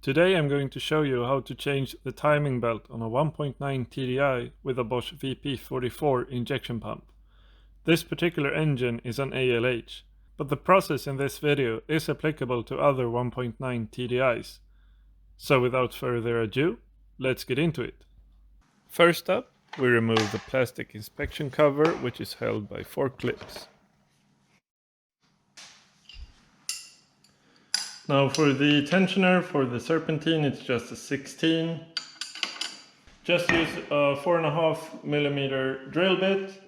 Today I'm going to show you how to change the timing belt on a 1.9 TDI with a Bosch VP44 injection pump. This particular engine is an ALH, but the process in this video is applicable to other 1.9 TDIs. So without further ado, let's get into it. First up, we remove the plastic inspection cover, which is held by 4 clips. Now for the tensioner for the serpentine, it's just a 16. Just use a 4.5mm drill bit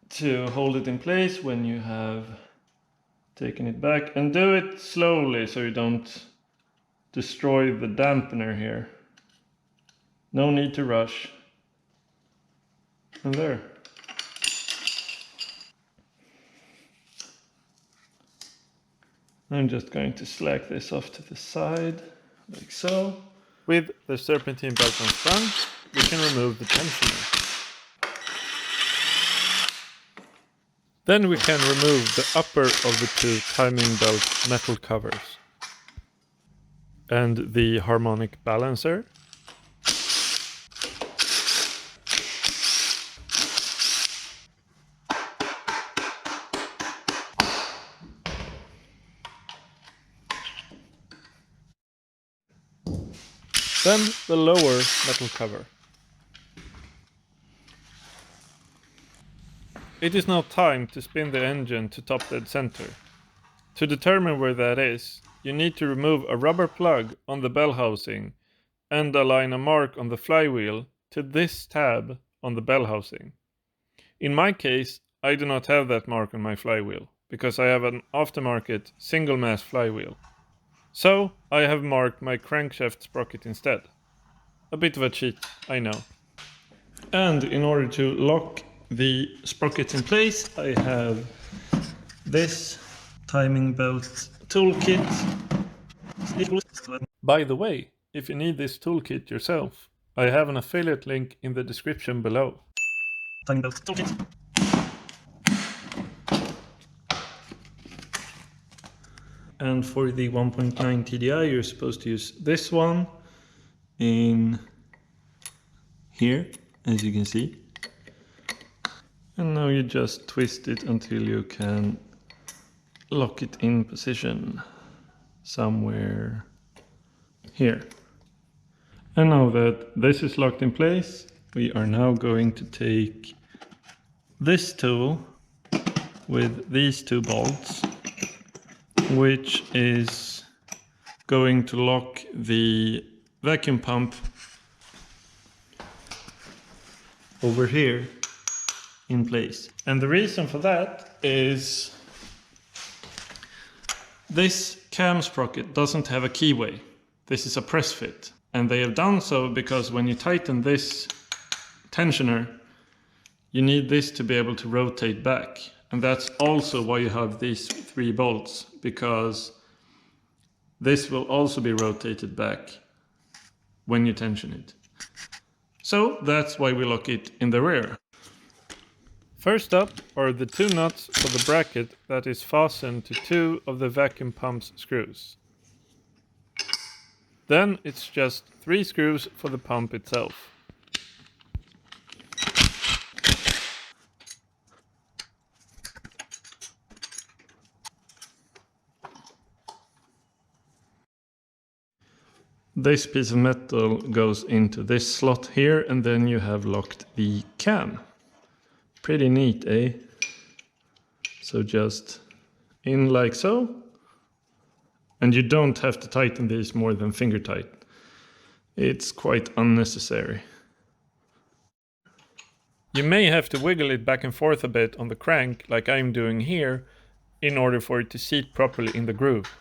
to hold it in place when you have taken it back, and do it slowly so you don't destroy the dampener here. No need to rush. And there. I'm just going to slack this off to the side, like so. With the serpentine belt unsprung, we can remove the tensioner. Then we can remove the upper of the two timing belt metal covers and the harmonic balancer. Then the lower metal cover. It is now time to spin the engine to top dead center. To determine where that is, you need to remove a rubber plug on the bell housing and align a mark on the flywheel to this tab on the bell housing. In my case, I do not have that mark on my flywheel, because I have an aftermarket single mass flywheel. So I have marked my crankshaft sprocket instead. A bit of a cheat, I know. And in order to lock the sprockets in place, I have this timing belt toolkit. By the way, if you need this toolkit yourself, I have an affiliate link in the description below. Timing belt toolkit. And for the 1.9 TDI, you're supposed to use this one in here, as you can see. And now you just twist it until you can lock it in position somewhere here. And now that this is locked in place, we are now going to take this tool with these two bolts, which is going to lock the vacuum pump over here in place. And the reason for that is this cam sprocket doesn't have a keyway. This is a press fit. And they have done so because when you tighten this tensioner, you need this to be able to rotate back. And that's also why you have these 3 bolts, because this will also be rotated back when you tension it. So that's why we lock it in the rear. First up are the 2 nuts for the bracket that is fastened to 2 of the vacuum pump's screws. Then it's just 3 screws for the pump itself. This piece of metal goes into this slot here, and then you have locked the cam. Pretty neat, eh? So just in like so. And you don't have to tighten these more than finger tight. It's quite unnecessary. You may have to wiggle it back and forth a bit on the crank, like I'm doing here, in order for it to seat properly in the groove.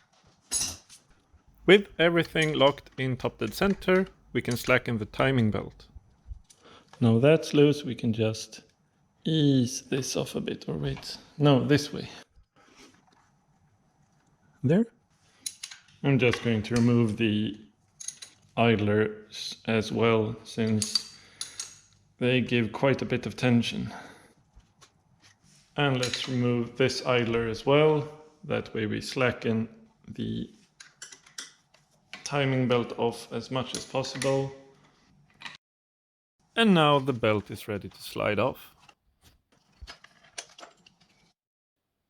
With everything locked in top dead center, we can slacken the timing belt. Now that's loose, we can just ease this off a bit, or wait, no, this way. There. I'm just going to remove the idlers as well, since they give quite a bit of tension. And let's remove this idler as well, that way we slacken the timing belt off as much as possible. And now the belt is ready to slide off.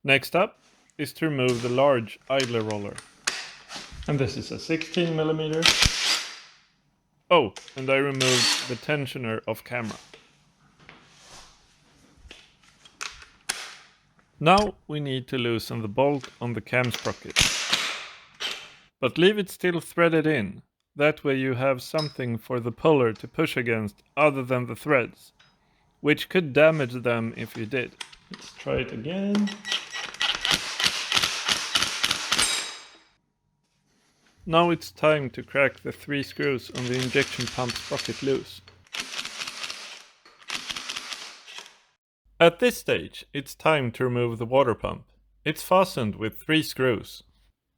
Next up is to remove the large idler roller. And this is a 16mm. Oh, and I removed the tensioner off camera. Now we need to loosen the bolt on the cam sprocket. But leave it still threaded in. That way you have something for the puller to push against other than the threads, which could damage them if you did. Let's try it again. Now it's time to crack the 3 screws on the injection pump sprocket loose. At this stage, it's time to remove the water pump. It's fastened with 3 screws.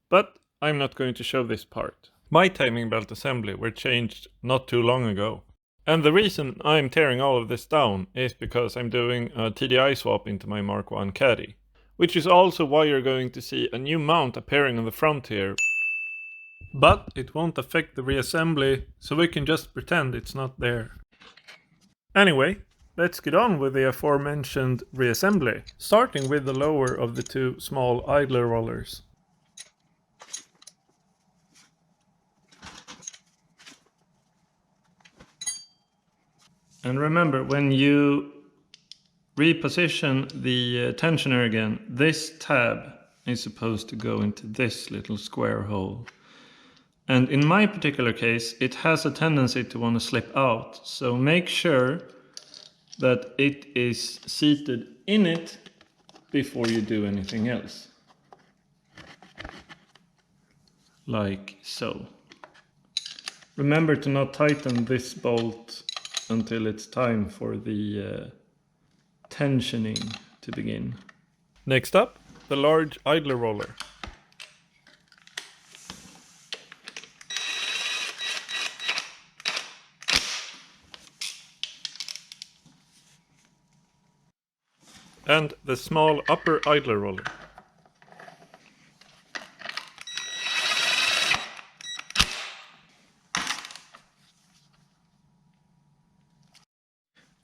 But I'm not going to show this part. My timing belt assembly were changed not too long ago. And the reason I'm tearing all of this down is because I'm doing a TDI swap into my Mark 1 Caddy. Which is also why you're going to see a new mount appearing on the front here. But it won't affect the reassembly, so we can just pretend it's not there. Anyway, let's get on with the aforementioned reassembly, starting with the lower of the 2 small idler rollers. And remember, when you reposition the tensioner again, this tab is supposed to go into this little square hole. And in my particular case, it has a tendency to want to slip out. So make sure that it is seated in it before you do anything else. Like so. Remember to not tighten this bolt until it's time for the tensioning to begin. Next up, the large idler roller. And the small upper idler roller.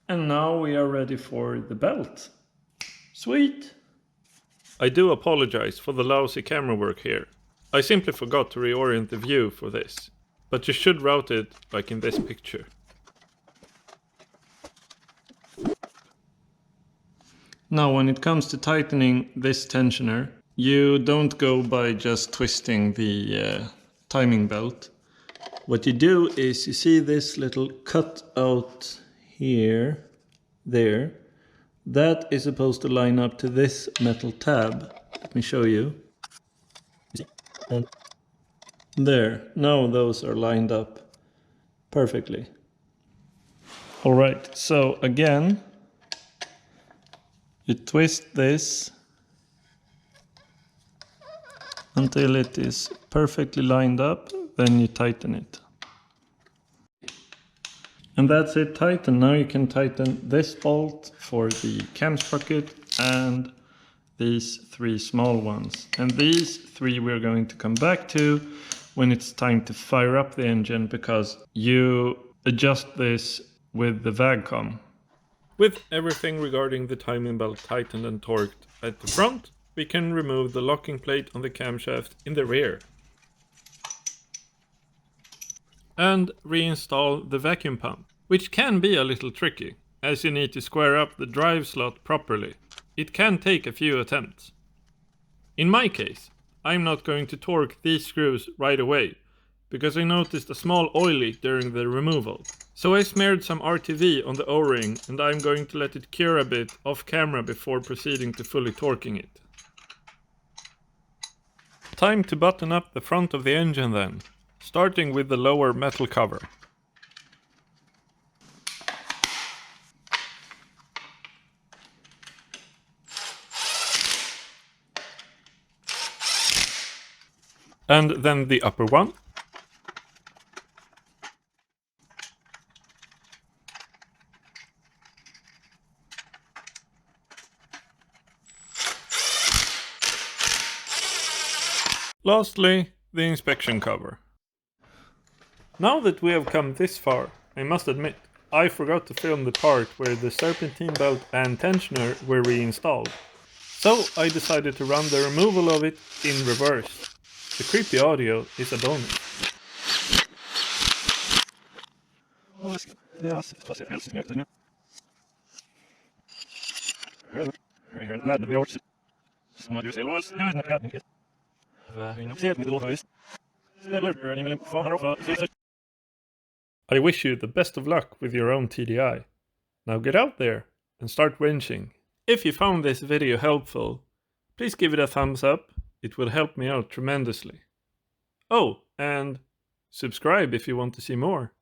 And now we are ready for the belt. Sweet! I do apologize for the lousy camera work here. I simply forgot to reorient the view for this. But you should route it like in this picture. Now when it comes to tightening this tensioner, you don't go by just twisting the timing belt. What you do is you see this little cut out here, there. That is supposed to line up to this metal tab. Let me show you. And there, now those are lined up perfectly. Alright, so again, you twist this until it is perfectly lined up, then you tighten it. And that's it tightened. Now you can tighten this bolt for the cam sprocket and these 3 small ones. And these 3 we're going to come back to when it's time to fire up the engine, because you adjust this with the VAGCOM. With everything regarding the timing belt tightened and torqued at the front, we can remove the locking plate on the camshaft in the rear. And reinstall the vacuum pump, which can be a little tricky, as you need to square up the drive slot properly. It can take a few attempts. In my case, I'm not going to torque these screws right away, because I noticed a small oil leak during the removal. So I smeared some RTV on the O-ring, and I'm going to let it cure a bit off camera before proceeding to fully torquing it. Time to button up the front of the engine then, starting with the lower metal cover. And then the upper one. Lastly, the inspection cover. Now that we have come this far, I must admit, I forgot to film the part where the serpentine belt and tensioner were reinstalled. So I decided to run the removal of it in reverse. The creepy audio is a bonus. I wish you the best of luck with your own TDI. Now get out there and start wrenching. If you found this video helpful, please give it a thumbs up, it will help me out tremendously. Oh, and subscribe if you want to see more.